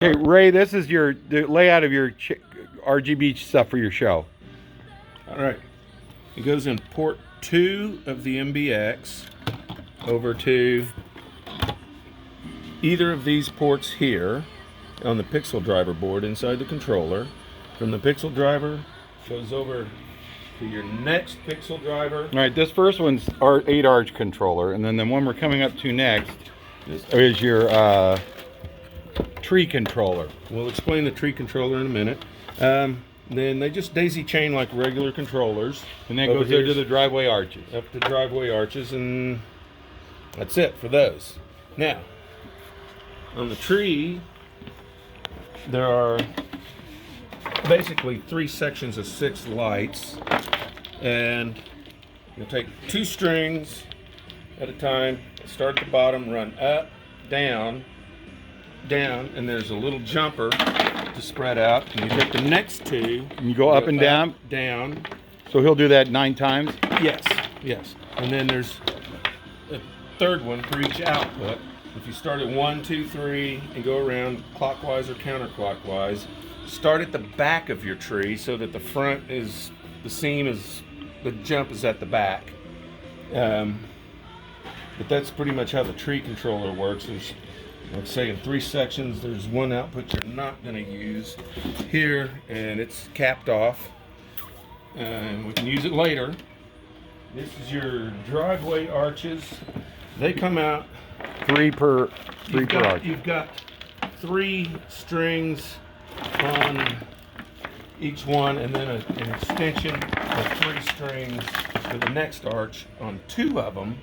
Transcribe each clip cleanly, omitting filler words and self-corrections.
Okay, Ray, this is the layout of your RGB stuff for your show. All right. It goes in port 2 of the MBX over to either of these ports here on the pixel driver board inside the controller. From the pixel driver, goes over to your next pixel driver. All right, this first one's our 8-arch controller, and then the one we're coming up to next is your tree controller. We'll explain the tree controller in a minute. Then they just daisy chain like regular controllers. And that goes there to the driveway arches. Up to driveway arches, and that's it for those. Now, on the tree, there are basically 3 sections of 6 lights, and you'll take 2 strings at a time, start at the bottom, run up, down, down, and there's a little jumper to spread out, and you take the next 2 and you go up and down. Down. So he'll do that 9 times. Yes, yes. And then there's a third one for each output. If you start at 1, 2, 3 and go around clockwise or counterclockwise, start at the back of your tree so that the front is, the seam is, the jump is at the back. But that's pretty much how the tree controller works. There's, let's say in 3 sections, there's 1 output you're not going to use here, and it's capped off. And we can use it later. This is your driveway arches. They come out 3 per arch. You've got 3 strings on each one, and then an extension of 3 strings for the next arch on 2 of them.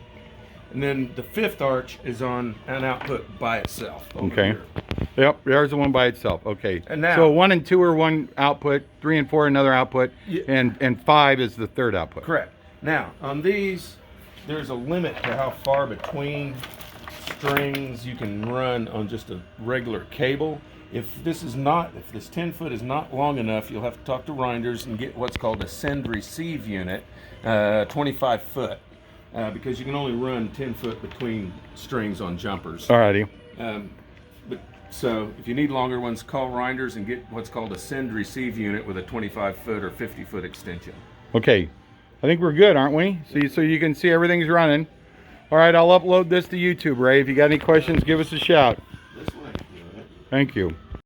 And then the 5th arch is on an output by itself. Okay. Here. Yep, there's the one by itself. Okay. And now, so 1 and 2 are one output, 3 and 4 another output, Yeah. and 5 is the third output. Correct. Now, on these, there's a limit to how far between strings you can run on just a regular cable. If this 10-foot is not long enough, you'll have to talk to Reinders and get what's called a send-receive unit, 25 foot. Because you can only run 10 foot between strings on jumpers. Alrighty. So if you need longer ones, call Reinders and get what's called a send-receive unit with a 25 foot or 50 foot extension. Okay, I think we're good, aren't we? So you can see everything's running. All right, I'll upload this to YouTube, Ray. If you got any questions, give us a shout. This way. Thank you.